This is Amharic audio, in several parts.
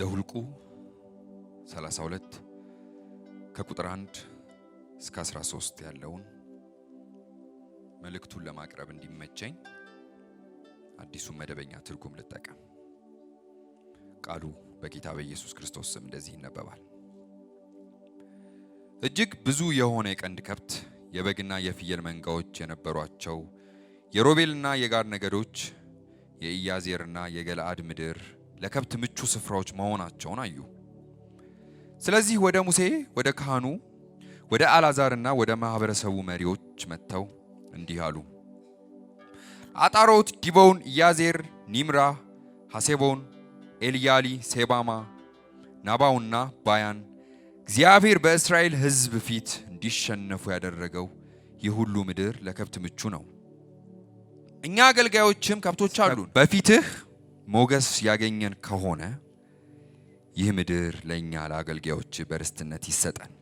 ዘሁልቁ 32 ከቁጥር 1 እስከ 13 ያለውን መልእክቱን ለማቅረብ እንዲመቸኝ አዲሱ መደበኛ ትርጉም ልጠቀም። ቃሉ በጌታ በኢየሱስ ክርስቶስ ስም እንደዚህ ይነበባል። እጅግ ብዙ የሆነ የቀንድ ከብት የበግና የፍየል መንጋዎች የነበሯቸው የሮቤልና የጋድ ነገዶች የኢያዜርና የገለአድ ምድር ለከብት ምቹ ስፍራዎች መሆናቸውን አዩ። ስለዚህ ወደ ሙሴ ወደ ካህኑ ወደ አልዓዛርና ወደ ማህበረሰቡ መሪዎች መጥተው እንዲህ አሉ። አጣሮት፣ ዲቦን፣ ኢያዜር፣ ኒምራ፣ ሐሴቦን፣ ኤልያሊ፣ ሴባማ፣ ናባውና ባያን እግዚአብሔር በእስራኤል ሕዝብ ፊት እንዲሸነፉ ያደረገው ይህ ሁሉ ምድር ለከብት ምቹ ነው። እኛ አገልጋዮችም ከብቶች አሉን። በፊትህ ሞገስ ያገኘን ከሆነ ይህ ምድር ለእኛ ለአገልጋዮች በርስትነት ይሰጠን፣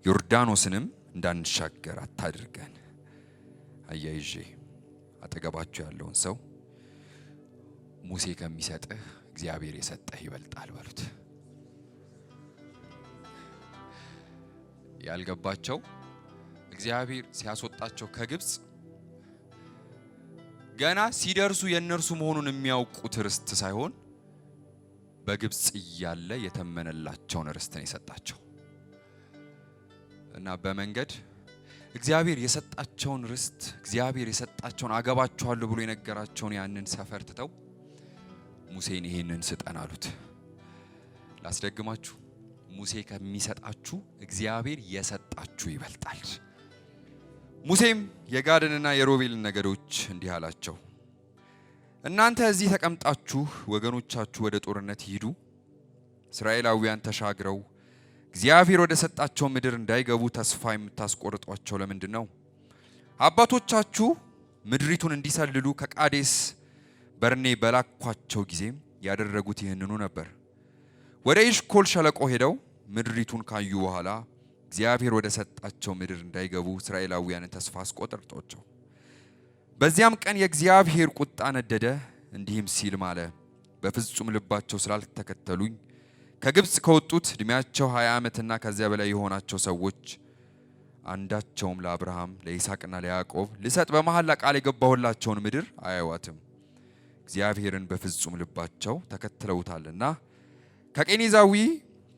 ዮርዳኖስንም እንዳንሻገር አታድርገን። አያይዤ አጠገባችሁ ያለውን ሰው ሙሴ ከሚሰጥህ እግዚአብሔር የሰጠህ ይበልጣል በሉት። ያልገባቸው እግዚአብሔር ሲያስወጣቸው ከግብጽ ገና ሲደርሱ የነርሱ መሆኑን የሚያውቁት ርስት ሳይሆን በግብጽ እያለ የተመነላቸውን ርስትን የሰጣቸው እና በመንገድ እግዚአብሔር የሰጣቸውን ርስት እግዚአብሔር የሰጣቸውን አገባቸዋለሁ ብሎ የነገራቸውን ያንን ሰፈር ትተው ሙሴን ይሄንን ስጠን አሉት። ላስደግማችሁ፣ ሙሴ ከሚሰጣችሁ እግዚአብሔር የሰጣችሁ ይበልጣል። ሙሴም የጋድንና የሮቤልን ነገዶች እንዲህ አላቸው፣ እናንተ እዚህ ተቀምጣችሁ ወገኖቻችሁ ወደ ጦርነት ይሂዱ። እስራኤላውያን ተሻግረው እግዚአብሔር ወደ ሰጣቸው ምድር እንዳይገቡ ተስፋ የምታስቆርጧቸው ለምንድን ነው? አባቶቻችሁ ምድሪቱን እንዲሰልሉ ከቃዴስ በርኔ በላኳቸው ጊዜም ያደረጉት ይህንኑ ነበር። ወደ ኤሽኮል ሸለቆ ሄደው ምድሪቱን ካዩ በኋላ እግዚአብሔር ወደ ሰጣቸው ምድር እንዳይገቡ እስራኤላውያንን ተስፋ አስቆረጧቸው። በዚያም ቀን የእግዚአብሔር ቁጣ ነደደ፣ እንዲህም ሲል ማለ፣ በፍጹም ልባቸው ስላልተከተሉኝ ከግብጽ ከወጡት ዕድሜያቸው 20 ዓመትና ከዚያ በላይ የሆናቸው ሰዎች አንዳቸውም ለአብርሃም ለይስሐቅና ለያዕቆብ ልሰጥ በመሐላ ቃል የገባሁላቸውን ምድር አያዩአትም። እግዚአብሔርን በፍጹም ልባቸው ተከትለውታልና ከቄኔዛዊ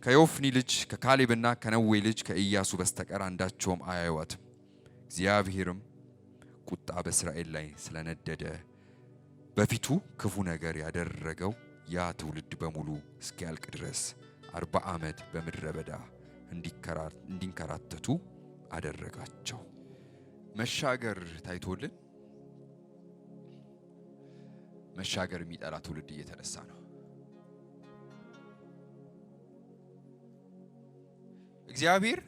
ከዮፍኒ ልጅ ከካሌብና ከነዌ ልጅ ከኢያሱ በስተቀር አንዳቸውም አያዩአትም። እግዚአብሔርም ቁጣ በእስራኤል ላይ ስለነደደ በፊቱ ክፉ ነገር ያደረገው ያ ትውልድ በሙሉ እስኪያልቅ ድረስ 40 ዓመት በምድረ በዳ እንዲንከራተቱ አደረጋቸው። መሻገር ታይቶልን መሻገር የሚጠላ ትውልድ እየተነሳ ነው። እግዚአብሔር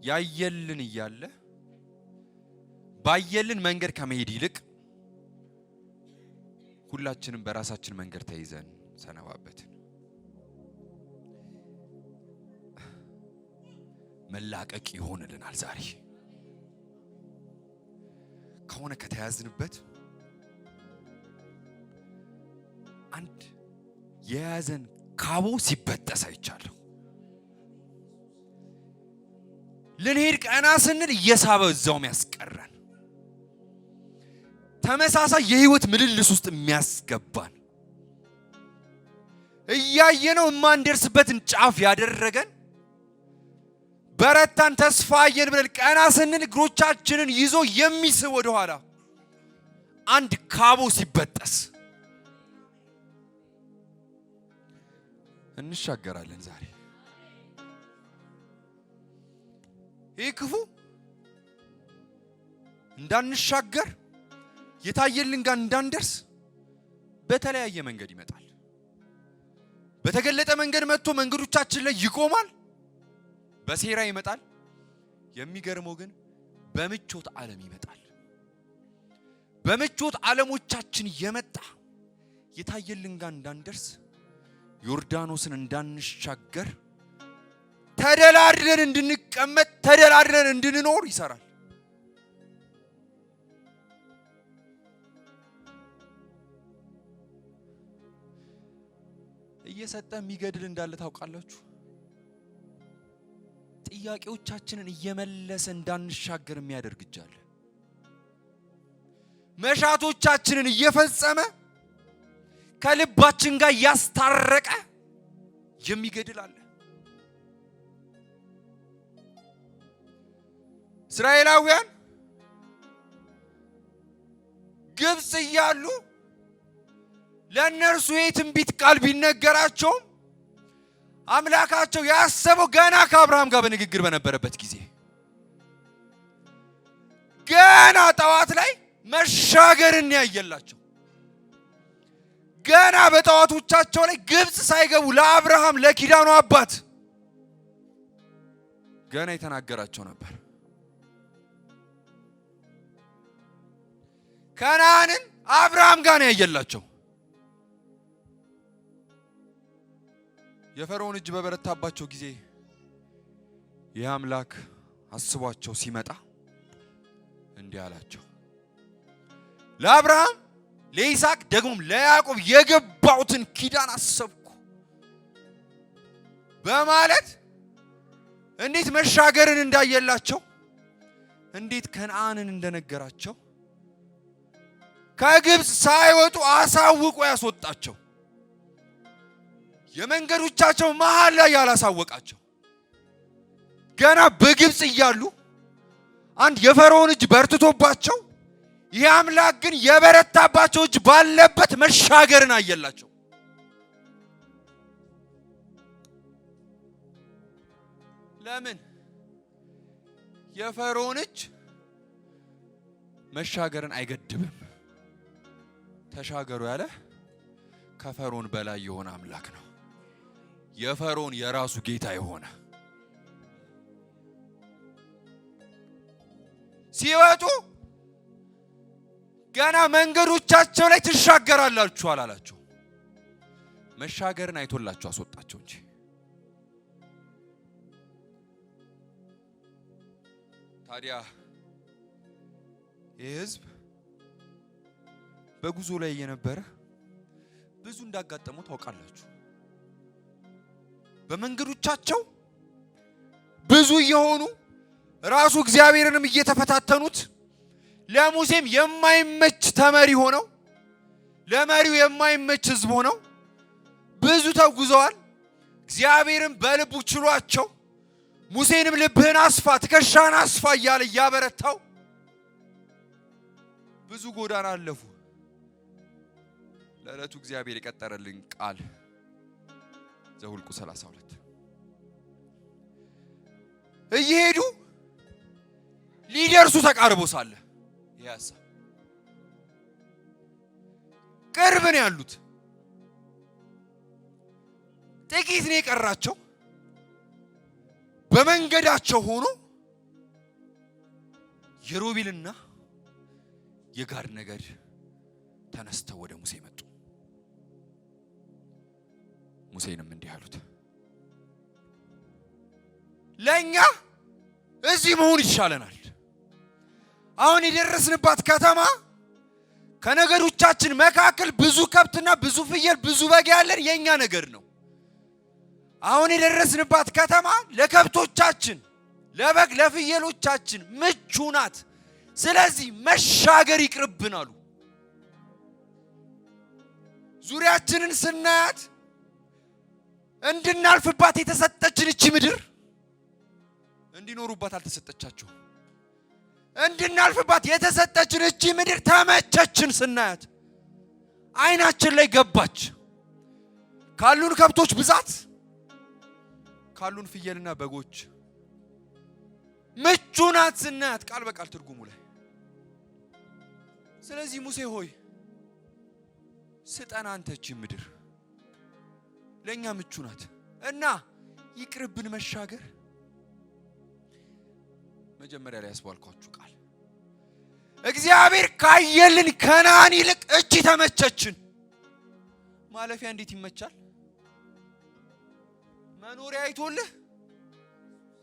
ያየልን እያለ ባየልን መንገድ ከመሄድ ይልቅ ሁላችንም በራሳችን መንገድ ተይዘን ሰነባበትን። መላቀቅ ይሆንልናል። ዛሬ ከሆነ ከተያዝንበት አንድ የያዘን ካቦ ሲበጠስ አይቻለሁ። ልንሄድ ቀና ስንል እየሳበ እዛውም ያስቀረን ተመሳሳይ የህይወት ምልልስ ውስጥ የሚያስገባን እያየነው የማንደርስበትን ጫፍ ያደረገን በረታን ተስፋ አየን ብለን ቀና ስንል እግሮቻችንን ይዞ የሚስብ ወደ ኋላ አንድ ካቦ ሲበጠስ እንሻገራለን። ዛሬ ይህ ክፉ እንዳንሻገር የታየልን ጋር እንዳንደርስ በተለያየ መንገድ ይመጣል። በተገለጠ መንገድ መጥቶ መንገዶቻችን ላይ ይቆማል። በሴራ ይመጣል። የሚገርመው ግን በምቾት ዓለም ይመጣል። በምቾት ዓለሞቻችን የመጣ የታየልን ጋር እንዳንደርስ ዮርዳኖስን እንዳንሻገር ተደላድለን እንድንቀመጥ ተደላድለን እንድንኖር ይሰራል። እየሰጠ የሚገድል እንዳለ ታውቃላችሁ? ጥያቄዎቻችንን እየመለሰ እንዳንሻገር የሚያደርግ እጅ አለ። መሻቶቻችንን እየፈጸመ ከልባችን ጋር ያስታረቀ የሚገድል አለ። እስራኤላውያን ግብጽ እያሉ ለእነርሱ የትንቢት ቃል ቢነገራቸው አምላካቸው ያሰበው ገና ከአብርሃም ጋር በንግግር በነበረበት ጊዜ ገና ጠዋት ላይ መሻገርን ያየላቸው ገና በጠዋቶቻቸው ላይ ግብጽ ሳይገቡ ለአብርሃም ለኪዳኑ አባት ገና የተናገራቸው ነበር። ከነዓንን አብርሃም ጋር ነው ያየላቸው። የፈርዖን እጅ በበረታባቸው ጊዜ የአምላክ አስቧቸው ሲመጣ እንዲህ አላቸው፣ ለአብርሃም ለይስሐቅ ደግሞም ለያዕቆብ የገባሁትን ኪዳን አሰብኩ በማለት እንዴት መሻገርን እንዳየላቸው እንዴት ከነዓንን እንደነገራቸው ከግብጽ ሳይወጡ አሳውቆ ያስወጣቸው የመንገዶቻቸው መሃል ላይ ያላሳወቃቸው ገና በግብጽ እያሉ አንድ የፈርዖን እጅ በርትቶባቸው ይህ አምላክ ግን የበረታባቸው እጅ ባለበት መሻገርን አየላቸው። ለምን? የፈርዖን እጅ መሻገርን አይገድብም። ተሻገሩ ያለ ከፈርዖን በላይ የሆነ አምላክ ነው። የፈርዖን የራሱ ጌታ የሆነ ሲወጡ ገና መንገዶቻቸው ላይ ትሻገራላችሁ አላላቸው። መሻገርን አይቶላቸው አስወጣቸው እንጂ። ታዲያ ይህ ሕዝብ በጉዞ ላይ የነበረ ብዙ እንዳጋጠመው ታውቃላችሁ። በመንገዶቻቸው ብዙ የሆኑ ራሱ እግዚአብሔርንም እየተፈታተኑት ለሙሴም የማይመች ተመሪ ሆነው ለመሪው የማይመች ሕዝብ ሆነው ብዙ ተጉዘዋል። እግዚአብሔርም በልቡ ችሏቸው ሙሴንም ልብህን አስፋ ትከሻህን አስፋ እያለ እያበረታው ብዙ ጎዳና አለፉ። ለዕለቱ እግዚአብሔር የቀጠረልን ቃል ዘኍልቍ 32 እየሄዱ ሊደርሱ ተቃርቦ ሳለ ያሳ ቅርብ ነው ያሉት፣ ጥቂት ነው የቀራቸው። በመንገዳቸው ሆኖ የሮቤልና የጋድ ነገድ ተነስተው ወደ ሙሴ መጡ። ሙሴንም እንዲህ አሉት፣ ለኛ እዚህ መሆን ይሻለናል። አሁን የደረስንባት ከተማ ከነገዶቻችን መካከል ብዙ ከብትና ብዙ ፍየል ብዙ በግ ያለን የኛ ነገድ ነው። አሁን የደረስንባት ከተማ ለከብቶቻችን ለበግ ለፍየሎቻችን ምቹ ናት። ስለዚህ መሻገር ይቅርብን አሉ። ዙሪያችንን ስናያት እንድናልፍባት የተሰጠችን እቺ ምድር እንዲኖሩባት አልተሰጠቻቸው። እንድናልፍባት የተሰጠችን እቺ ምድር ተመቸችን ስናያት አይናችን ላይ ገባች። ካሉን ከብቶች ብዛት ካሉን ፍየልና በጎች ምቹ ናት ስናያት ቃል በቃል ትርጉሙ ላይ። ስለዚህ ሙሴ ሆይ ስጠን አንተ እቺ ምድር ለኛ ምቹ ናት እና ይቅርብን መሻገር። መጀመሪያ ላይ ያስባልኳችሁ ቃል እግዚአብሔር ካየልን ከነዓን ይልቅ እቺ ተመቸችን። ማለፊያ እንዴት ይመቻል? መኖሪያ አይቶልህ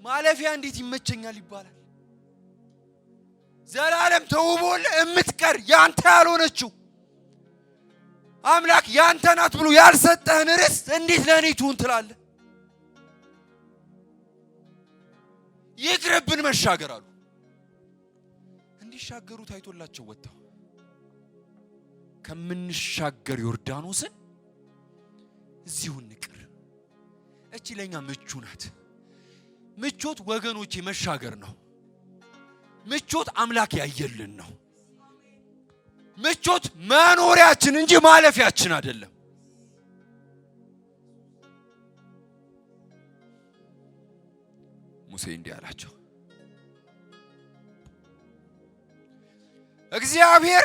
ማለፊያ እንዴት ይመቸኛል ይባላል። ዘላለም ተውቦልህ እምትቀር ያንተ ያልሆነችው አምላክ ያንተ ናት ብሎ ያልሰጠህን ርስት እንዴት ለኔ ትሁን ትላለህ? ይቅርብን መሻገር አሉ። እንዲሻገሩ ታይቶላቸው ወጣው። ከምንሻገር ዮርዳኖስን እዚሁ እንቅር። እቺ ለኛ ምቹ ናት። ምቾት ወገኖቼ መሻገር ነው። ምቾት አምላክ ያየልን ነው። ምቾት መኖሪያችን እንጂ ማለፊያችን አይደለም። ሙሴ እንዲህ አላቸው፣ እግዚአብሔር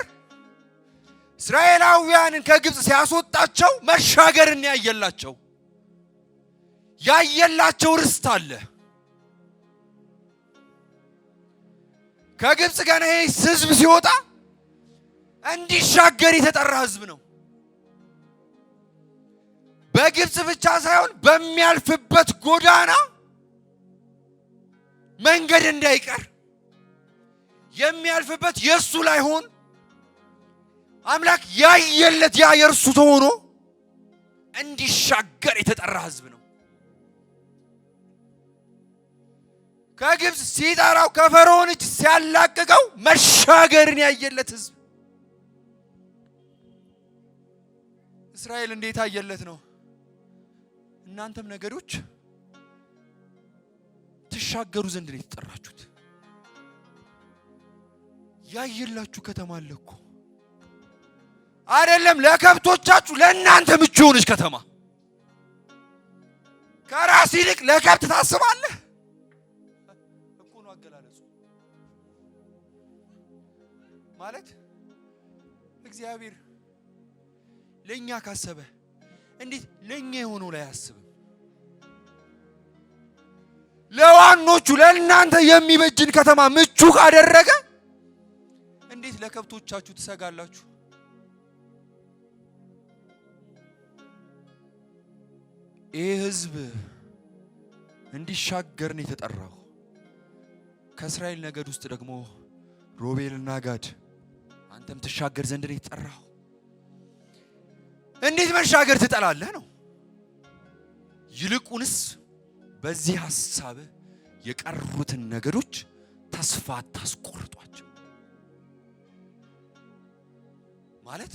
እስራኤላውያንን ከግብጽ ሲያስወጣቸው መሻገርን ያየላቸው ርስት አለ። ከግብጽ ገና ይሄ ህዝብ ሲወጣ እንዲሻገር የተጠራ ህዝብ ነው። በግብጽ ብቻ ሳይሆን በሚያልፍበት ጎዳና መንገድ እንዳይቀር የሚያልፍበት የሱ ላይ ሆን አምላክ ያየለት ያ የርሱ ተሆኖ እንዲሻገር የተጠራ ህዝብ ነው። ከግብጽ ሲጣራው ከፈርዖን እጅ ሲያላቅቀው መሻገርን ያየለት ህዝብ። እስራኤል እንዴት አየለት ነው? እናንተም ነገዶች ትሻገሩ ዘንድ ነው የተጠራችሁት። ያየላችሁ ከተማ አለ እኮ አይደለም? ለከብቶቻችሁ ለእናንተ ምቹ ሆነች ከተማ። ከራስ ይልቅ ለከብት ታስባለህ እኮ ነው አገላለጹ። ማለት እግዚአብሔር ለኛ ካሰበ እንዴት ለኛ የሆነው ላይ አያስብም? ለዋኖቹ ለእናንተ የሚበጅን ከተማ ምቹ ካደረገ እንዴት ለከብቶቻችሁ ትሰጋላችሁ? ይህ ህዝብ እንዲሻገር ነው የተጠራው። ከእስራኤል ነገድ ውስጥ ደግሞ ሮቤልና ጋድ አንተም ትሻገር ዘንድ ነው የተጠራው። እንዴት መሻገር ትጠላለህ ነው? ይልቁንስ በዚህ ሐሳብ የቀሩትን ነገዶች ተስፋ አታስቆርጧቸው። ማለት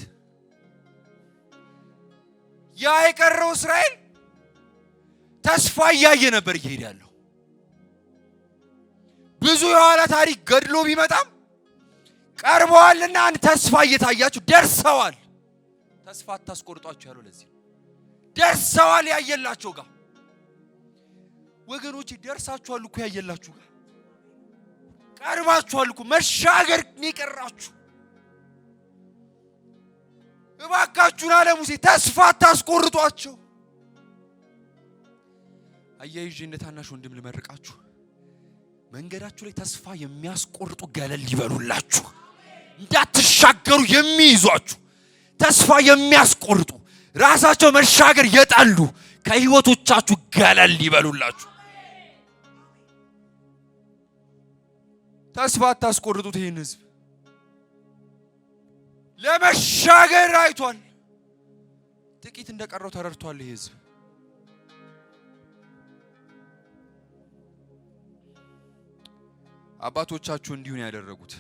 ያ የቀረው እስራኤል ተስፋ እያየ ነበር እየሄደ ያለው። ብዙ የኋላ ታሪክ ገድሎ ቢመጣም ቀርበዋልና አንድ ተስፋ እየታያችሁ ደርሰዋል። ተስፋ አታስቆርጧቸው ያለው ለዚህ ደርሰዋል። ያየላቸው ጋር ወገኖች ደርሳችኋል እኮ ያየላችሁ ጋር ቀርባችኋል እኮ መሻገር ይቀራችሁ። እባካችሁን አለ ሙሴ ተስፋ አታስቆርጧቸው። አያይዤ እንደ ታናሽ ወንድም ልመርቃችሁ፣ መንገዳችሁ ላይ ተስፋ የሚያስቆርጡ ገለል ይበሉላችሁ። እንዳትሻገሩ የሚይዟችሁ ተስፋ የሚያስቆርጡ ራሳቸው መሻገር የጣሉ ከህይወቶቻችሁ ገለል ይበሉላችሁ። ተስፋ አታስቆርጡት። ይህን ህዝብ ለመሻገር አይቷል። ጥቂት እንደቀረው ተረድቷል። ይህ ህዝብ አባቶቻችሁ እንዲሁን ያደረጉት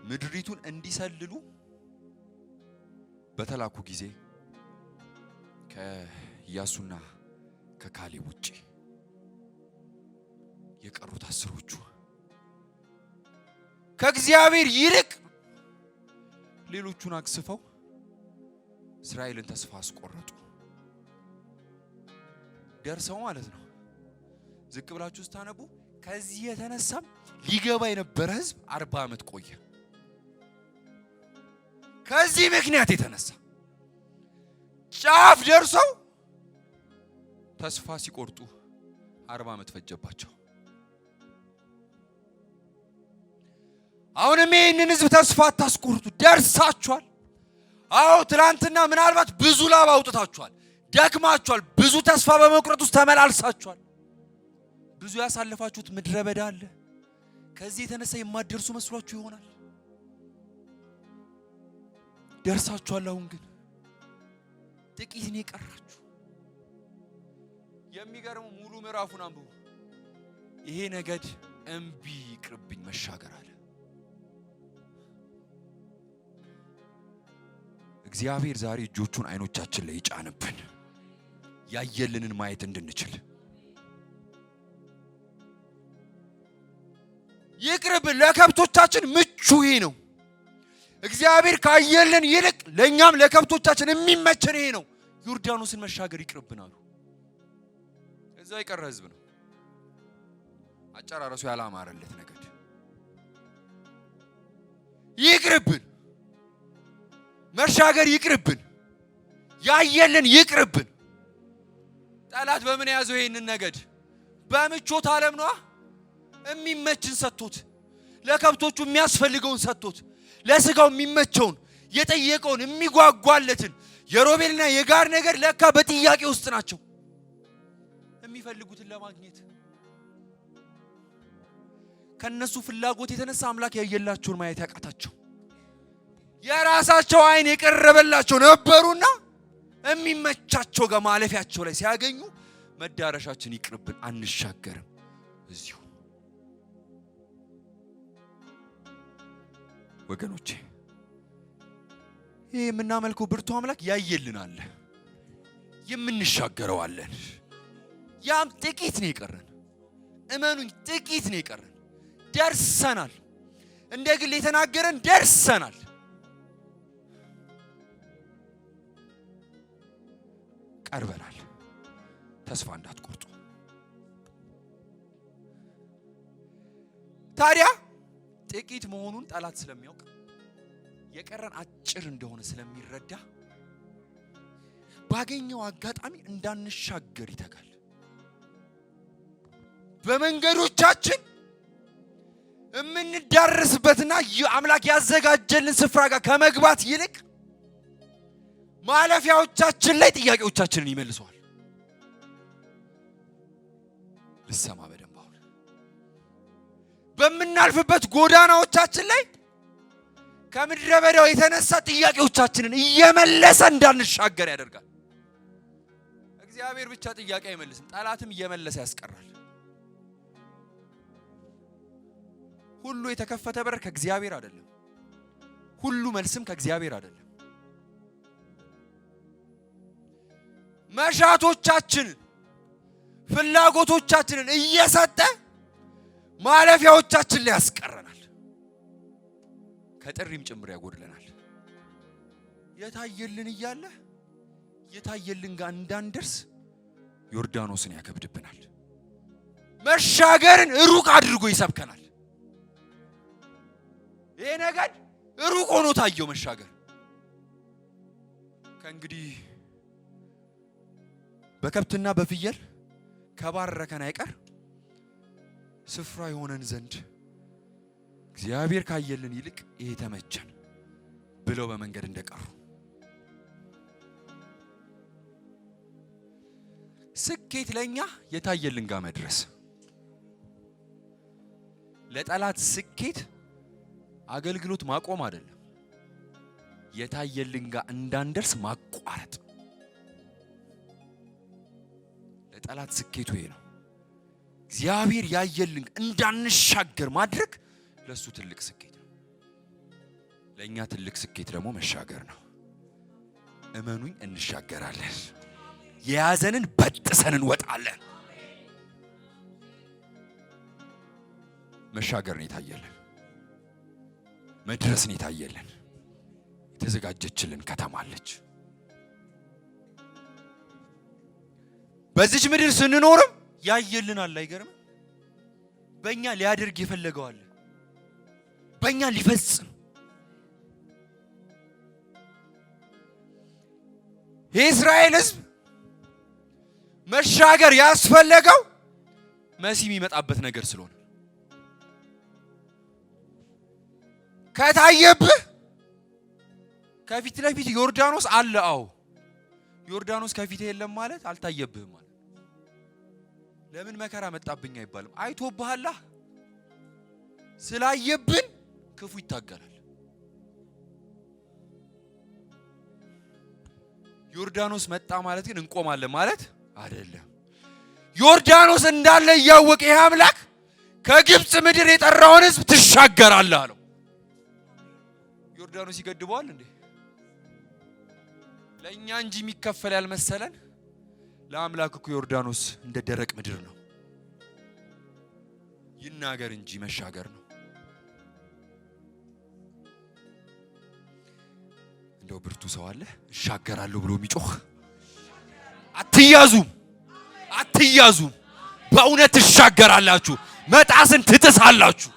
ምድሪቱን እንዲሰልሉ በተላኩ ጊዜ ከኢያሱና ከካሌብ ውጪ የቀሩት አስሮቹ ከእግዚአብሔር ይልቅ ሌሎቹን አክስፈው እስራኤልን ተስፋ አስቆረጡ። ደርሰው ማለት ነው። ዝቅ ብላችሁ ስታነቡ ከዚህ የተነሳም ሊገባ የነበረ ህዝብ 40 ዓመት ቆየ። ከዚህ ምክንያት የተነሳ ጫፍ ደርሰው ተስፋ ሲቆርጡ 40 ዓመት ፈጀባቸው። አሁንም ይህንን ህዝብ ተስፋ አታስቆርጡ። ደርሳችኋል። አዎ ትላንትና ምናልባት ብዙ ላብ አውጥታችኋል፣ ደክማችኋል፣ ብዙ ተስፋ በመቁረጥ ውስጥ ተመላልሳችኋል። ብዙ ያሳለፋችሁት ምድረ በዳ አለ። ከዚህ የተነሳ የማትደርሱ መስሏችሁ ይሆናል። ደርሳችኋል። አሁን ግን ጥቂት ነው የቀራችሁ። የሚገርመው ሙሉ ምዕራፉን አንብቡ። ይሄ ነገድ እምቢ ይቅርብኝ መሻገር አለ። እግዚአብሔር ዛሬ እጆቹን አይኖቻችን ላይ ይጫንብን ያየልንን ማየት እንድንችል። ይቅርብን። ለከብቶቻችን ምቹ ይሄ ነው። እግዚአብሔር ካየልን ይልቅ ለኛም ለከብቶቻችን የሚመችን ይሄ ነው። ዮርዳኖስን መሻገር ይቅርብን አሉ። እዛው የቀረ ህዝብ ነው። አጨራረሱ ያላማረለት ነገድ ይቅርብን። መሻገር ይቅርብን። ያየልን ይቅርብን። ጠላት በምን ያዘው ይሄንን ነገድ? በምቾት ዓለም ነው። የሚመችን ሰጥቶት፣ ለከብቶቹ የሚያስፈልገውን ሰጥቶት፣ ለስጋው የሚመቸውን የጠየቀውን የሚጓጓለትን የሮቤልና የጋድ ነገር ለካ በጥያቄ ውስጥ ናቸው። የሚፈልጉትን ለማግኘት ከነሱ ፍላጎት የተነሳ አምላክ ያየላቸውን ማየት ያቃታቸው የራሳቸው አይን የቀረበላቸው ነበሩና የሚመቻቸው ጋር ማለፊያቸው ላይ ሲያገኙ መዳረሻችን ይቅርብን አንሻገርም እዚሁ። ወገኖቼ ይሄ የምናመልከው ብርቱ አምላክ ያየልን አለ፣ የምንሻገረው አለን። ያም ጥቂት ነው የቀረን። እመኑኝ ጥቂት ነው የቀረን። ደርሰናል። እንደ ግል የተናገረን ደርሰናል። ቀርበናል። ተስፋ እንዳትቆርጡ። ታዲያ ጥቂት መሆኑን ጠላት ስለሚያውቅ የቀረን አጭር እንደሆነ ስለሚረዳ ባገኘው አጋጣሚ እንዳንሻገር ይተጋል። በመንገዶቻችን የምንዳረስበትና አምላክ ያዘጋጀልን ስፍራ ጋር ከመግባት ይልቅ ማለፊያዎቻችን ላይ ጥያቄዎቻችንን ይመልሰዋል። ልሰማ በደንብ አሁን በምናልፍበት ጎዳናዎቻችን ላይ ከምድረ በዳው የተነሳ ጥያቄዎቻችንን እየመለሰ እንዳንሻገር ያደርጋል። እግዚአብሔር ብቻ ጥያቄ አይመልስም፣ ጠላትም እየመለሰ ያስቀራል። ሁሉ የተከፈተ በር ከእግዚአብሔር አይደለም። ሁሉ መልስም ከእግዚአብሔር አይደለም። መሻቶቻችንን ፍላጎቶቻችንን እየሰጠ ማለፊያዎቻችን ላይ ያስቀረናል። ከጥሪም ጭምር ያጎድለናል። የታየልን እያለ የታየልን ጋር እንዳንደርስ ዮርዳኖስን ያከብድብናል። መሻገርን ሩቅ አድርጎ ይሰብከናል። ይሄ ነገድ ሩቅ ሆኖ ታየው መሻገር። ከእንግዲህ በከብትና በፍየል ከባረከን አይቀር ስፍራ የሆነን ዘንድ እግዚአብሔር ካየልን ይልቅ ይሄ ተመቸን ብለው በመንገድ እንደቀሩ ስኬት ለኛ የታየልን ጋር መድረስ። ለጠላት ስኬት አገልግሎት ማቆም አይደለም፣ የታየልን ጋር እንዳንደርስ ማቋረጥ። ለጠላት ስኬቱ ይሄ ነው። እግዚአብሔር ያየልን እንዳንሻገር ማድረግ ለሱ ትልቅ ስኬት ነው። ለኛ ትልቅ ስኬት ደግሞ መሻገር ነው። እመኑኝ እንሻገራለን። የያዘንን በጥሰን እንወጣለን። መሻገርን የታየልን መድረስን የታየልን የተዘጋጀችልን ከተማ አለች። በዚች ምድር ስንኖርም ያየልን አለ። አይገርም? በእኛ ሊያደርግ የፈለገው አለ፣ በእኛ ሊፈጽም። የእስራኤል ሕዝብ መሻገር ያስፈለገው መሲህ የሚመጣበት ነገር ስለሆነ ከታየብህ ከፊት ለፊት ዮርዳኖስ አለ። አዎ ዮርዳኖስ ከፊት የለም ማለት አልታየብህም ማለት። ለምን መከራ መጣብኝ አይባልም። አይቶብሃላ። ስላየብን ክፉ ይታገላል። ዮርዳኖስ መጣ ማለት ግን እንቆማለን ማለት አይደለም። ዮርዳኖስ እንዳለ ያወቀ ይህ አምላክ ከግብጽ ምድር የጠራውን ሕዝብ ትሻገራለህ አለው። ዮርዳኖስ ይገድበዋል እንዴ? ለኛ እንጂ የሚከፈል ያልመሰለን ለአምላክ እኮ ዮርዳኖስ እንደ ደረቅ ምድር ነው። ይናገር እንጂ መሻገር ነው። እንደው ብርቱ ሰው አለ እሻገራለሁ ብሎ የሚጮህ። አትያዙም፣ አትያዙም። በእውነት ትሻገራላችሁ። መጣስን ትጥሳላችሁ።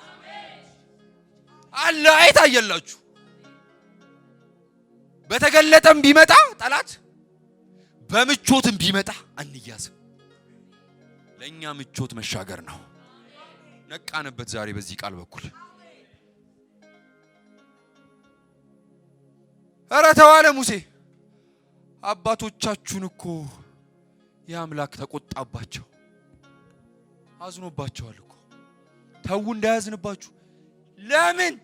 አለ አይታየላችሁ። በተገለጠም ቢመጣ ጠላት በምቾትም ቢመጣ አንያዝም። ለኛ ምቾት መሻገር ነው። ነቃንበት ዛሬ በዚህ ቃል በኩል። ኧረ ተዋለ ሙሴ አባቶቻችሁን እኮ የአምላክ ተቆጣባቸው፣ አዝኖባቸዋል እኮ። ተው እንዳያዝንባችሁ። ለምን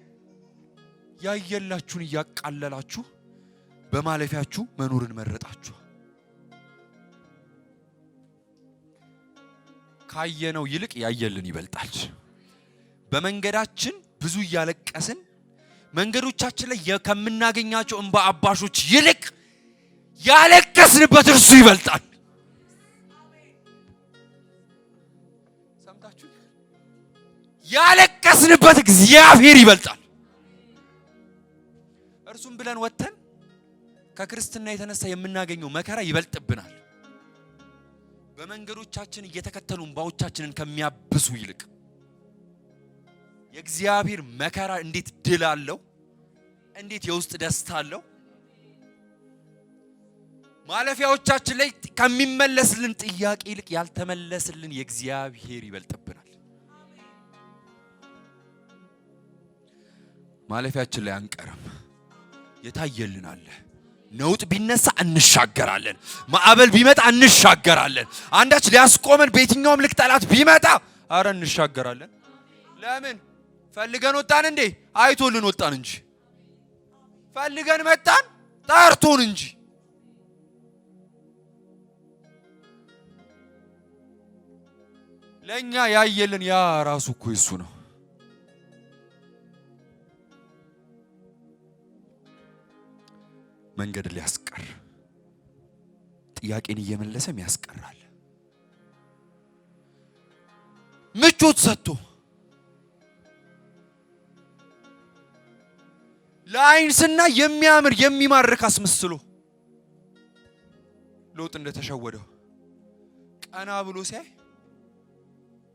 ያየላችሁን እያቃለላችሁ በማለፊያችሁ መኖርን መረጣችሁ? ካየነው ይልቅ ያየልን ይበልጣል። በመንገዳችን ብዙ እያለቀስን መንገዶቻችን ላይ ከምናገኛቸው እንባ አባሾች ይልቅ ያለቀስንበት እርሱ ይበልጣል። ሰምታችሁ? ያለቀስንበት እግዚአብሔር ይበልጣል። እርሱም ብለን ወተን ከክርስትና የተነሳ የምናገኘው መከራ ይበልጥብናል። በመንገዶቻችን እየተከተሉ እንባዎቻችንን ከሚያብሱ ይልቅ የእግዚአብሔር መከራ እንዴት ድል አለው! እንዴት የውስጥ ደስታ አለው! ማለፊያዎቻችን ላይ ከሚመለስልን ጥያቄ ይልቅ ያልተመለስልን የእግዚአብሔር ይበልጥብናል። ማለፊያችን ላይ አንቀርም፣ የታየልን አለ። ነውጥ ቢነሳ እንሻገራለን። ማዕበል ቢመጣ እንሻገራለን። አንዳች ሊያስቆመን በየትኛውም ልክ ጠላት ቢመጣ አረ እንሻገራለን። ለምን? ፈልገን ወጣን እንዴ? አይቶልን ወጣን እንጂ። ፈልገን መጣን ጠርቶን እንጂ። ለኛ ያየልን ያ ራሱ እኮ እሱ ነው። መንገድ ሊያስቀር ጥያቄን እየመለሰም ያስቀራል። ምቾት ሰጥቶ ለአይንስና የሚያምር የሚማርክ አስመስሎ ሎጥ እንደተሸወደው ቀና ብሎ ሲያይ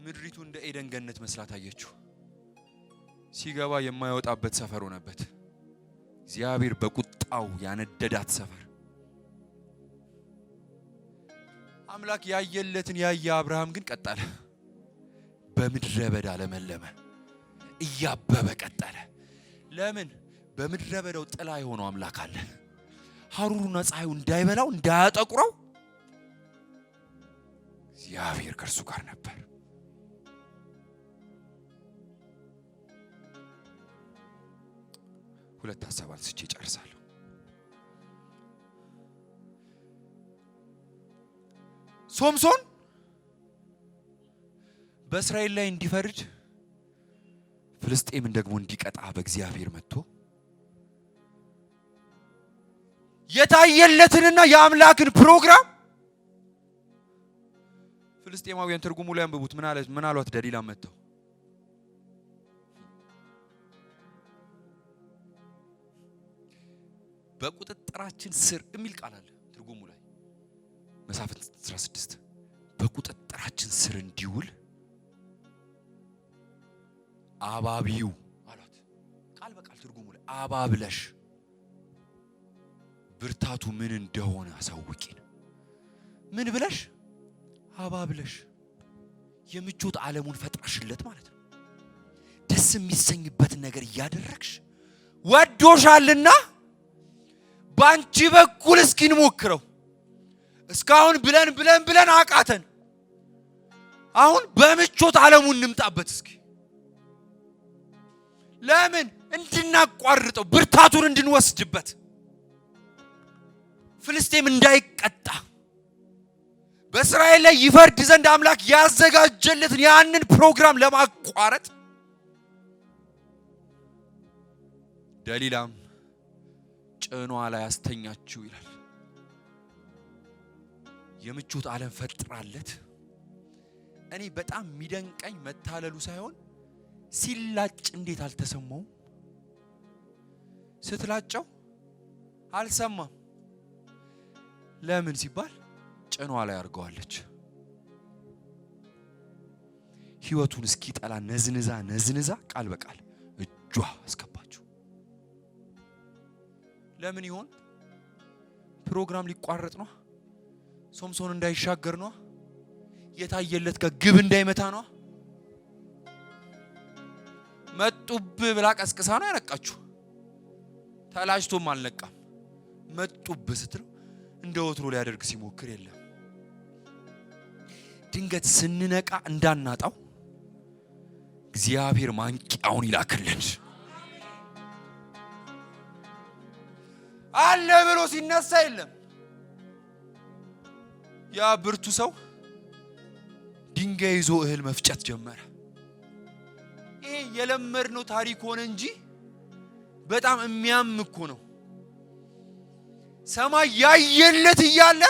ምድሪቱ እንደ ኤደን ገነት መስላ ታየችው። ሲገባ የማይወጣበት ሰፈር ሆነበት። እግዚአብሔር በቁጣው ያነደዳት ሰፈር። አምላክ ያየለትን ያየ አብርሃም ግን ቀጠለ። በምድረ በዳ ለመለመ፣ እያበበ ቀጠለ። ለምን? በምድረ በዳው ጥላ የሆነው አምላክ አለ። ሐሩሩና ፀሐዩ እንዳይበላው እንዳያጠቁረው እግዚአብሔር ከእርሱ ጋር ነበር። ሁለት ሐሳብ አንስቼ ጨርሳለሁ። ሶምሶን በእስራኤል ላይ እንዲፈርድ ፍልስጤምን ደግሞ እንዲቀጣ በእግዚአብሔር መጥቶ የታየለትንና የአምላክን ፕሮግራም ፍልስጤማውያን ትርጉሙ ላይ አንብቡት። ምን አሏት ደሊላ መጥተው በቁጥጥራችን ስር የሚል ቃል አለ ትርጉሙ ላይ መሳፍንት 16 በቁጥጥራችን ስር እንዲውል አባቢው አሏት። ቃል በቃል ትርጉሙ ላይ አባብለሽ ብርታቱ ምን እንደሆነ አሳውቂን። ምን ብለሽ? አባብለሽ የምቾት ዓለሙን ፈጥረሽለት ማለት ነው። ደስ የሚሰኝበት ነገር እያደረግሽ ወዶሻልና ባንቺ በኩል እስኪ እንሞክረው። እስካሁን ብለን አቃተን። አሁን በምቾት ዓለሙን እንምጣበት እስኪ። ለምን? እንድናቋርጠው ብርታቱን እንድንወስድበት ፍልስጤም እንዳይቀጣ በእስራኤል ላይ ይፈርድ ዘንድ አምላክ ያዘጋጀለትን ያንን ፕሮግራም ለማቋረጥ ደሊላም ጭኗ ላይ አስተኛችው ይላል። የምቾት ዓለም ፈጥራለት። እኔ በጣም የሚደንቀኝ መታለሉ ሳይሆን ሲላጭ እንዴት አልተሰማውም? ስትላጨው አልሰማም። ለምን ሲባል ጭኗ ላይ አርገዋለች። ህይወቱን እስኪጠላ ነዝንዛ ቃል በቃል እጇ አስገባችው። ለምን ይሆን? ፕሮግራም ሊቋረጥ ነው። ሶምሶን እንዳይሻገር ነው። የታየለት ከግብ እንዳይመታ ነው። መጡብ ብላ ቀስቅሳ ነው ያነቃችሁ። ተላጅቶም አልነቃም። መጡብ ስትል እንደ ወትሮ ሊያደርግ ሲሞክር የለም። ድንገት ስንነቃ እንዳናጣው እግዚአብሔር ማንቂያውን ይላክልን። አለ ብሎ ሲነሳ የለም። ያ ብርቱ ሰው ድንጋይ ይዞ እህል መፍጨት ጀመረ። ይሄ የለመድነው ታሪክ ሆነ እንጂ በጣም የሚያም እኮ ነው። ሰማይ ያየለት እያለ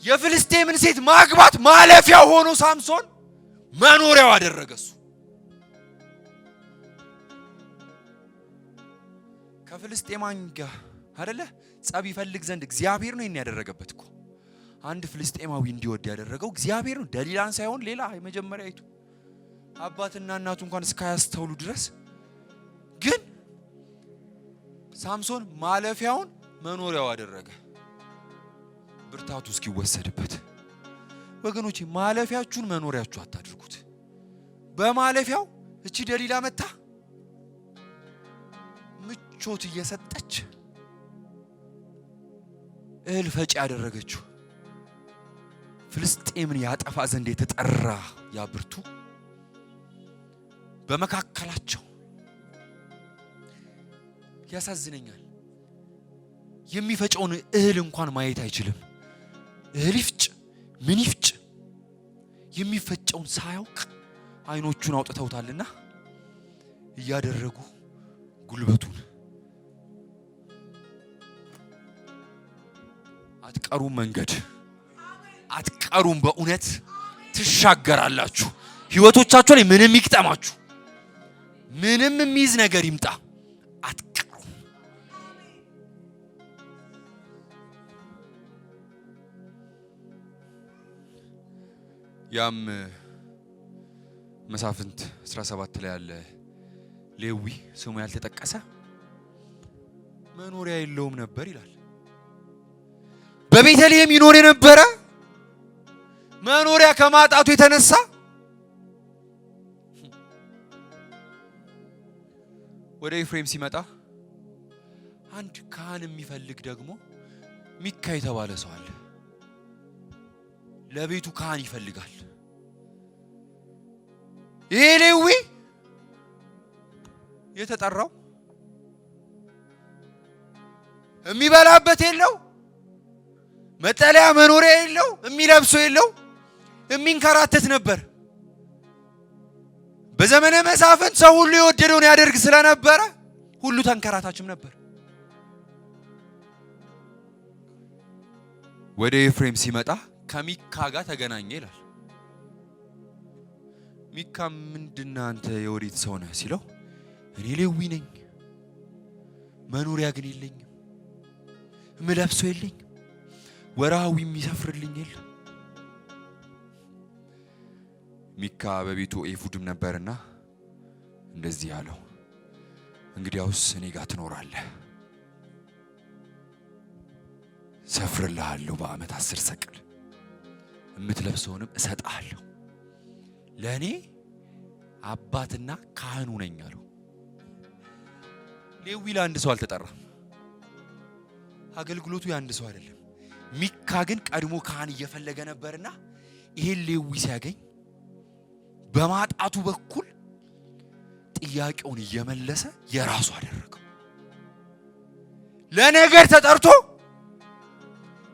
የፍልስጤምን ሴት ማግባት ማለፊያ ሆኖ ሳምሶን መኖሪያው አደረገሱ። ከፍልስጤማን ጋር አይደለ ጸብ ይፈልግ ዘንድ እግዚአብሔር ነው ይሄን ያደረገበት እኮ። አንድ ፍልስጤማዊ እንዲወድ ያደረገው እግዚአብሔር ነው፣ ደሊላን ሳይሆን ሌላ የመጀመሪያይቱ አባትና እናቱ እንኳን እስካያስተውሉ ድረስ። ግን ሳምሶን ማለፊያውን መኖሪያው አደረገ፣ ብርታቱ እስኪወሰድበት። ወገኖቼ ማለፊያችሁን መኖሪያችሁ አታድርጉት። በማለፊያው እቺ ደሊላ መታ ምቾት እየሰጠች እህል ፈጪ ያደረገችው ፍልስጤምን ያጠፋ ዘንድ የተጠራ ያ ብርቱ በመካከላቸው ያሳዝነኛል። የሚፈጨውን እህል እንኳን ማየት አይችልም። እህል ይፍጭ ምን ይፍጭ የሚፈጨውን ሳያውቅ አይኖቹን አውጥተውታልና እያደረጉ ጉልበቱን አትቀሩም። መንገድ አትቀሩም። በእውነት ትሻገራላችሁ። ህይወቶቻችሁ ላይ ምንም ይቅጠማችሁ፣ ምንም የሚይዝ ነገር ይምጣ፣ አትቀሩም። ያም መሳፍንት 17 ላይ ያለ ሌዊ ስሙ ያልተጠቀሰ መኖሪያ የለውም ነበር ይላል። በቤተልሔም ይኖር የነበረ መኖሪያ ከማጣቱ የተነሳ ወደ ኤፍሬም ሲመጣ አንድ ካህን የሚፈልግ ደግሞ ሚካ የተባለ ሰው አለ። ለቤቱ ካህን ይፈልጋል። ይሄ ሌዊ የተጠራው የሚበላበት የለው፣ መጠለያ መኖሪያ የለው፣ የሚለብሰው የለው፣ የሚንከራተት ነበር። በዘመነ መሳፍንት ሰው ሁሉ የወደደውን ያደርግ ስለነበረ ሁሉ ተንከራታችም ነበር። ወደ ኤፍሬም ሲመጣ ከሚካ ጋር ተገናኘ ይላል። ሚካ ምንድነው አንተ የወዴት ሰው ነህ ሲለው እኔ ሌዊ ነኝ፣ መኖሪያ ግን የለኝም፣ ምለብሰው የለኝም፣ ወራዊ የሚሰፍርልኝ የለም። ሚካ በቤቱ ኤፉድም ነበርና እንደዚህ ያለው እንግዲያውስ እኔ ጋር ትኖራለህ፣ ሰፍርልሃለሁ፣ በአመት 10 ሰቅል የምትለብሰውንም እሰጥሃለሁ፣ ለኔ አባትና ካህኑ ነኝ አለው። ሌዊ ለአንድ ሰው አልተጠራም። አገልግሎቱ ያንድ ሰው አይደለም። ሚካ ግን ቀድሞ ካህን እየፈለገ ነበርና ይሄን ሌዊ ሲያገኝ በማጣቱ በኩል ጥያቄውን እየመለሰ የራሱ አደረገው። ለነገር ተጠርቶ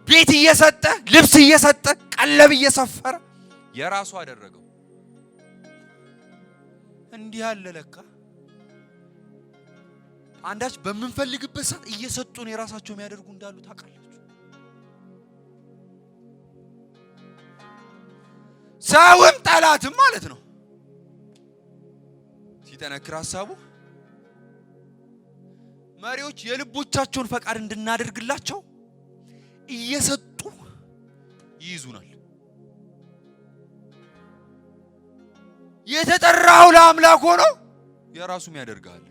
ቤት እየሰጠ ልብስ እየሰጠ ቀለብ እየሰፈረ የራሱ አደረገው። እንዲህ ያለ ለካ አንዳች በመንፈልግበት ሰዓት እየሰጡን የራሳቸው የሚያደርጉ እንዳሉ ታውቃላችሁ። ሰውም ጠላትም ማለት ነው። ሲጠነክር ሐሳቡ መሪዎች የልቦቻቸውን ፈቃድ እንድናደርግላቸው እየሰጡ ይይዙናል። የተጠራው ለአምላክ ሆኖ የራሱም ያደርጋል።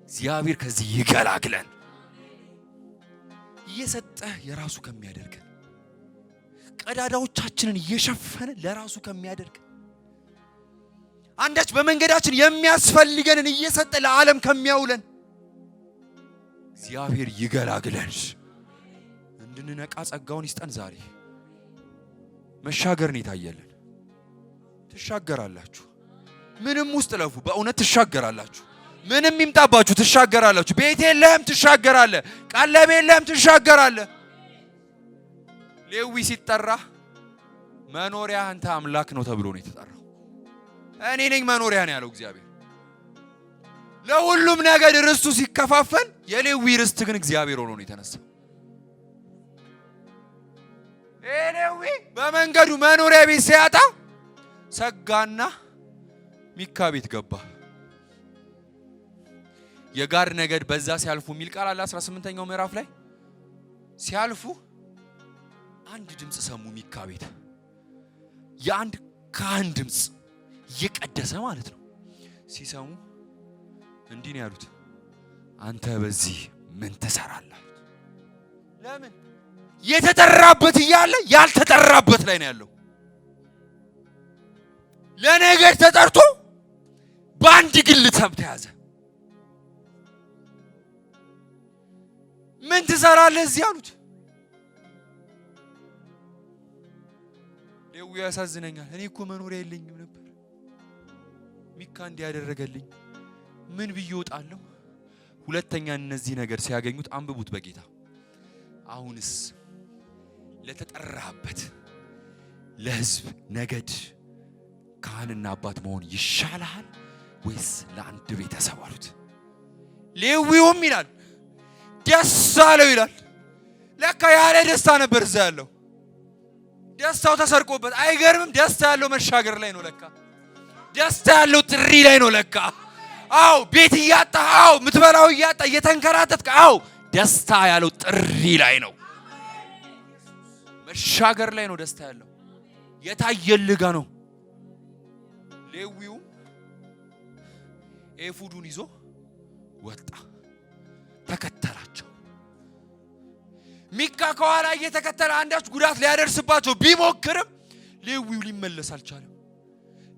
እግዚአብሔር ከዚህ ይገላግለን። እየሰጠ የራሱ ከሚያደርገን ቀዳዳዎቻችንን እየሸፈነ ለራሱ ከሚያደርገን አንዳች በመንገዳችን የሚያስፈልገንን እየሰጠ ለዓለም ከሚያውለን እግዚአብሔር ይገላግለን። እንድንነቃ ጸጋውን ይስጠን። ዛሬ መሻገርን ይታየልን። ትሻገራላችሁ። ምንም ውስጥ ለፉ፣ በእውነት ትሻገራላችሁ። ምንም ይምጣባችሁ ትሻገራላችሁ። ቤት የለም ትሻገራለህ። ቀለብ የለም ትሻገራለህ። ሌዊ ሲጠራ መኖሪያ አንተ አምላክ ነው ተብሎ ነው የተጠራው። እኔ ነኝ መኖሪያ ነው ያለው እግዚአብሔር። ለሁሉም ነገድ ርስቱ ሲከፋፈል የሌዊ ርስት ግን እግዚአብሔር ሆኖ ነው የተነሳው። ሌዊ በመንገዱ መኖሪያ ቤት ሲያጣ ሰጋና ሚካ ቤት ገባ። የጋድ ነገድ በዛ ሲያልፉ የሚል ቃል አለ 18ኛው ምዕራፍ ላይ ሲያልፉ አንድ ድምጽ ሰሙ። ሚካ ቤት የአንድ ካህን ድምጽ እየቀደሰ ማለት ነው። ሲሰሙ እንዲህ ነው ያሉት፣ አንተ በዚህ ምን ትሰራለህ? ለምን? የተጠራበት እያለ ያልተጠራበት ላይ ነው ያለው። ለነገር ተጠርቶ በአንድ ግል ተያዘ። ምን ትሰራለህ እዚህ አሉት። ሌዊ ያሳዝነኛል፣ እኔ እኮ መኖሪያ የለኝም ነበር። ሚካ እንዲያደረገልኝ ምን ብዬ እወጣለሁ? ሁለተኛ እነዚህ ነገር ሲያገኙት አንብቡት በጌታ። አሁንስ ለተጠራበት ለሕዝብ ነገድ ካህንና አባት መሆን ይሻላል ወይስ ለአንድ ቤተሰብ አሉት። ሌዊውም ይላል ደስ አለው ይላል። ለካ ያለ ደስታ ነበር እዛ ያለው። ደስታው ተሰርቆበት አይገርምም? ደስታ ያለው መሻገር ላይ ነው ለካ። ደስታ ያለው ጥሪ ላይ ነው ለካ። አው ቤት እያጣ አው ምትበላው እያጣ እየተንከራተትክ አው ደስታ ያለው ጥሪ ላይ ነው። መሻገር ላይ ነው ደስታ ያለው። የታየልጋ ነው። ሌዊው ኤፉዱን ይዞ ወጣ፣ ተከተላቸው። ሚካ ከኋላ እየተከተለ አንዳች ጉዳት ሊያደርስባቸው ቢሞክርም ሌዊው ሊመለስ አልቻለም።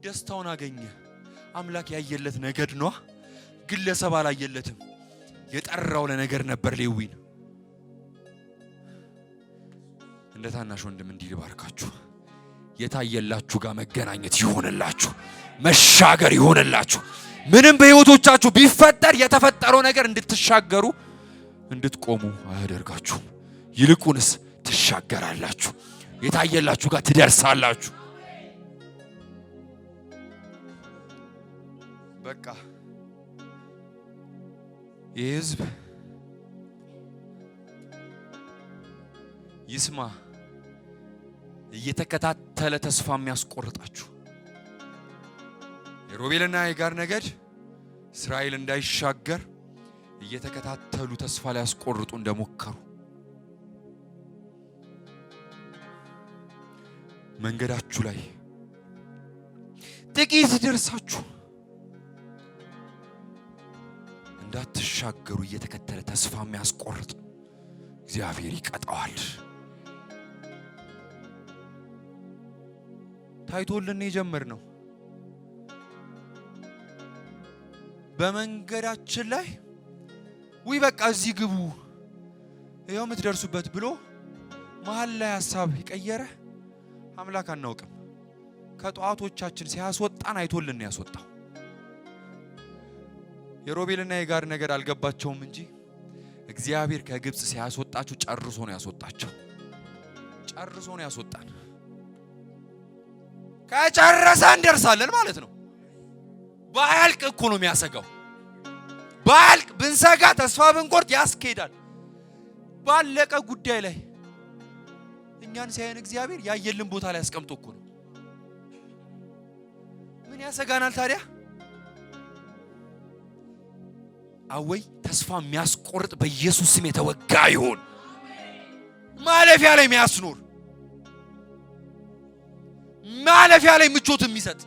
ደስታውን አገኘ። አምላክ ያየለት ነገድ ነው፣ ግለሰብ አላየለትም። የጠራው ለነገር ነበር ሌዊን። እንደ ታናሽ ወንድም እንዲህ ልባርካችሁ፣ የታየላችሁ ጋር መገናኘት ይሆንላችሁ፣ መሻገር ይሆንላችሁ። ምንም በህይወቶቻችሁ ቢፈጠር የተፈጠረው ነገር እንድትሻገሩ እንድትቆሙ አያደርጋችሁም። ይልቁንስ ትሻገራላችሁ፣ የታየላችሁ ጋር ትደርሳላችሁ። በቃ ይህ ህዝብ ይስማ። እየተከታተለ ተስፋ የሚያስቆርጣችሁ የሮቤልና የጋድ ነገድ እስራኤል እንዳይሻገር እየተከታተሉ ተስፋ ላይ ያስቆርጡ እንደሞከሩ መንገዳችሁ ላይ ጥቂት ደርሳችሁ እንዳትሻገሩ እየተከተለ ተስፋ የሚያስቆርጥ እግዚአብሔር ይቀጣዋል። ታይቶልን የጀመርነው በመንገዳችን ላይ ወይ በቃ እዚህ ግቡ ይሄው የምትደርሱበት ብሎ መሃል ላይ ሐሳብ ይቀየረ አምላክ አናውቅም። ከጧቶቻችን ሲያስወጣን አይቶልን ያስወጣው። የሮቤልና የጋድ ነገር አልገባቸውም እንጂ እግዚአብሔር ከግብጽ ሲያስወጣችሁ ጨርሶ ነው ያስወጣቸው። ጨርሶ ነው ያስወጣን። ከጨረሰ እንደርሳለን ማለት ነው። ባያልቅ እኮ ነው የሚያሰጋው። ባያልቅ ብንሰጋ ተስፋ ብንቆርጥ ያስኬዳል። ባለቀ ጉዳይ ላይ እኛን ሳይሆን እግዚአብሔር ያየልን ቦታ ላይ አስቀምጦ እኮ ነው። ምን ያሰጋናል ታዲያ? አወይ ተስፋ የሚያስቆርጥ በኢየሱስ ስም የተወጋ ይሁን። ማለፊያ ላይ የሚያስኖር ማለፊያ ላይ ምቾት የሚሰጥ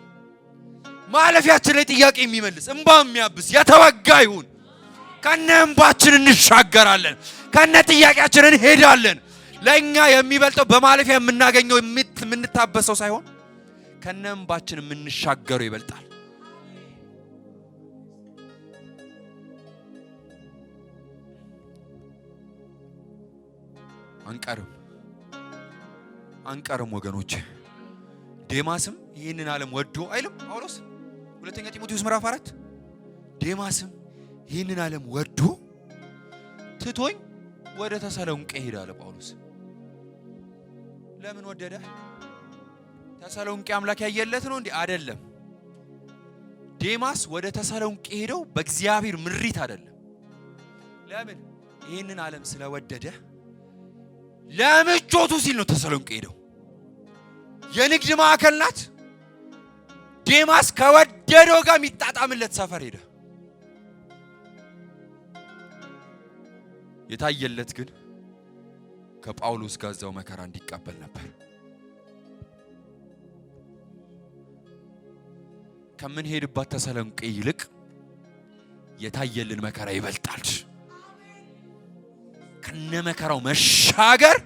ማለፊያችን ላይ ጥያቄ የሚመልስ እንባ የሚያብስ የተወጋ ይሁን። ከነ እንባችን እንሻገራለን፣ ከነ ጥያቄያችን እንሄዳለን። ለኛ የሚበልጠው በማለፊያ የምናገኘው የምንታበሰው ሳይሆን ከነ እንባችን የምንሻገረው ይበልጣል። አንቀርም ወገኖች። ዴማስም ይህንን ዓለም ወዶ አይልም ጳውሎስ ሁለተኛ ጢሞቴዎስ ምዕራፍ 4 ዴማስም ይህንን ዓለም ወዶ ትቶኝ ወደ ተሰሎንቄ ሄደ አለ ጳውሎስ። ለምን ወደደ? ተሰሎንቄ አምላክ ያየለት ነው እንዴ? አይደለም። ዴማስ ወደ ተሰሎንቄ ሄደው በእግዚአብሔር ምሪት አይደለም። ለምን? ይህንን ዓለም ስለወደደ ለምቾቱ ሲል ነው ተሰሎንቄ ሄደው። የንግድ ማዕከል ናት። ዴማስ ከወደደው ጋር የሚጣጣምለት ሰፈር ሄደ። የታየለት ግን ከጳውሎስ ጋር እዛው መከራ እንዲቀበል ነበር። ከምን ሄድባት ተሰሎንቄ ይልቅ የታየልን መከራ ይበልጣል። ከነ መከራው መሻገር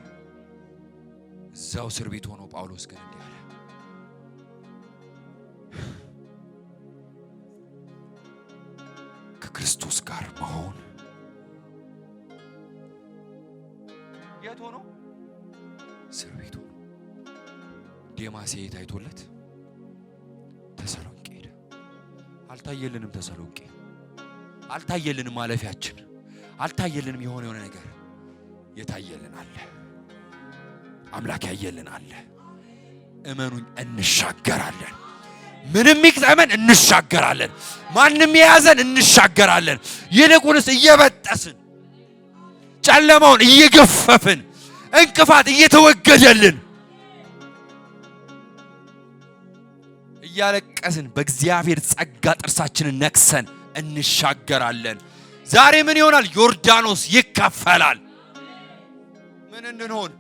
እዛው እስር ቤት ሆኖ ጳውሎስ ግን እንዲህ አለ፣ ከክርስቶስ ጋር መሆን የት ሆኖ? እስር ቤት ሆኖ። ዴማስ ታይቶለት ተሰሎንቄ ሄደ። አልታየልንም። ተሰሎንቄ አልታየልንም። ማለፊያችን አልታየልንም። የሆነ ነገር የታየልን አለ። አምላክ ያየልን አለ። እመኑኝ እንሻገራለን። ምንም ይቅጠመን እንሻገራለን። ማንም የያዘን እንሻገራለን። ይልቁንስ እየበጠስን ጨለማውን እየገፈፍን እንቅፋት እየተወገደልን እያለቀስን በእግዚአብሔር ጸጋ ጥርሳችንን ነክሰን እንሻገራለን። ዛሬ ምን ይሆናል? ዮርዳኖስ ይከፈላል። ምን እንሆን?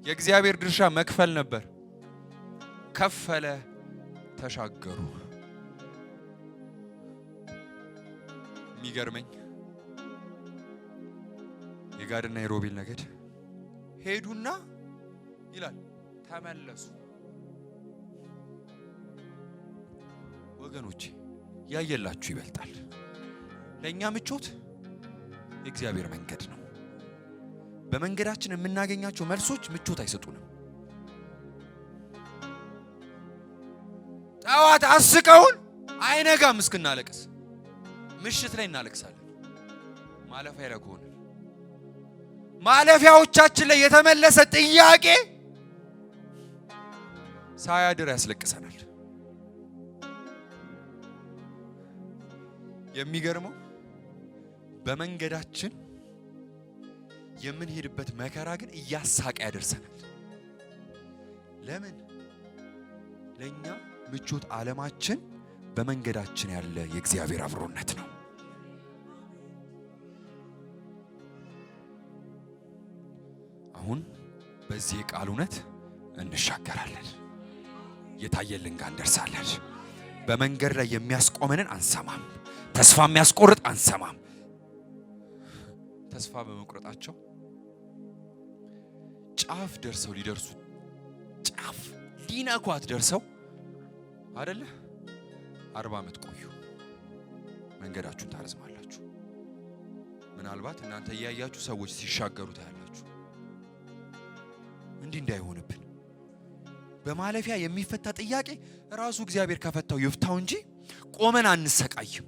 የእግዚአብሔር ድርሻ መክፈል ነበር። ከፈለ፣ ተሻገሩ። የሚገርመኝ የጋድና የሮቤል ነገድ ሄዱና ይላል ተመለሱ። ወገኖቼ ያየላችሁ ይበልጣል። ለኛ ምቾት የእግዚአብሔር መንገድ ነው። በመንገዳችን የምናገኛቸው መልሶች ምቾት አይሰጡንም። ጠዋት አስቀውን አይነጋም እስክናለቅስ ምሽት ላይ እናለቅሳለን። ማለፊያ ላይ ከሆነ ማለፊያዎቻችን ላይ የተመለሰ ጥያቄ ሳያድር ያስለቅሰናል። የሚገርመው በመንገዳችን የምንሄድበት መከራ ግን እያሳቀ ያደርሰናል። ለምን? ለኛ ምቾት ዓለማችን በመንገዳችን ያለ የእግዚአብሔር አብሮነት ነው። አሁን በዚህ ቃል እውነት እንሻገራለን። የታየልን ጋር እንደርሳለን። በመንገድ ላይ የሚያስቆመንን አንሰማም። ተስፋ የሚያስቆርጥ አንሰማም። ተስፋ በመቁረጣቸው ጫፍ ደርሰው ሊደርሱ ጫፍ ሊነኳት ደርሰው አይደለ 40 ዓመት ቆዩ። መንገዳችሁን ታረዝማላችሁ። ምናልባት እናንተ እያያችሁ ሰዎች ሲሻገሩ ታያላችሁ። እንዲህ እንዳይሆንብን በማለፊያ የሚፈታ ጥያቄ ራሱ እግዚአብሔር ከፈታው ይፍታው እንጂ ቆመን አንሰቃይም።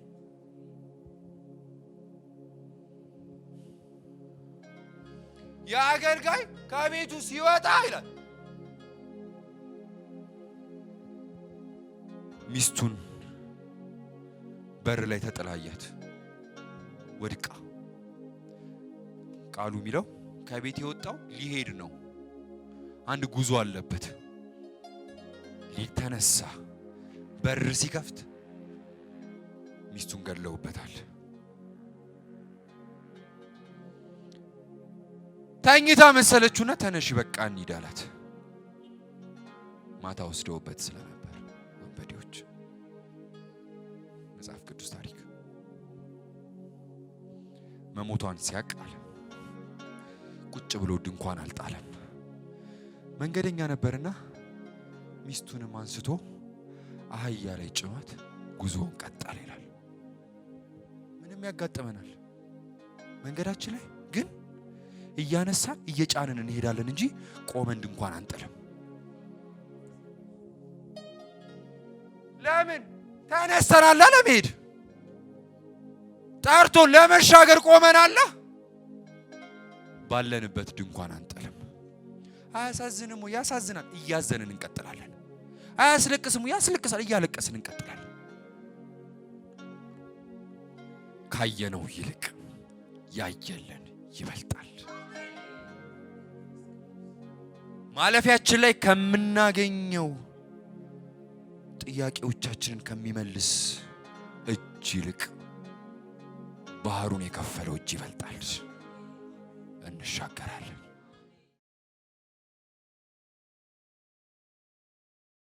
የአገልጋይ ከቤቱ ሲወጣ ይላል ሚስቱን በር ላይ ተጠላያት ወድቃ። ቃሉ የሚለው ከቤት የወጣው ሊሄድ ነው፣ አንድ ጉዞ አለበት። ሊተነሳ በር ሲከፍት ሚስቱን ገድለውበታል። ተኝታ መሰለችውና ተነሽ በቃ እንሂድ አላት። ማታ ወስደውበት ስለነበር ወንበዴዎች። መጽሐፍ ቅዱስ ታሪክ መሞቷን ሲያቃል ቁጭ ብሎ ድንኳን አልጣለም። መንገደኛ ነበርና ሚስቱንም አንስቶ አህያ ላይ ጭኗት ጉዞውን ቀጠለ ይላል። ምንም ያጋጥመናል መንገዳችን ላይ ግን እያነሳን እየጫንን እንሄዳለን እንጂ ቆመን ድንኳን አንጥልም። ለምን? ተነስተናል ለመሄድ፣ ጠርቶን ለመሻገር ቆመናል። ባለንበት ድንኳን አንጥልም። አያሳዝንም? ያሳዝናል። እያዘንን እንቀጥላለን። አያስለቅስም? ያስለቅሳል። እያለቀስን እንቀጥላለን። ካየነው ይልቅ ያየለን ይበልጣል። ማለፊያችን ላይ ከምናገኘው ጥያቄዎቻችንን ከሚመልስ እጅ ይልቅ ባህሩን የከፈለው እጅ ይበልጣል። እንሻገራለን።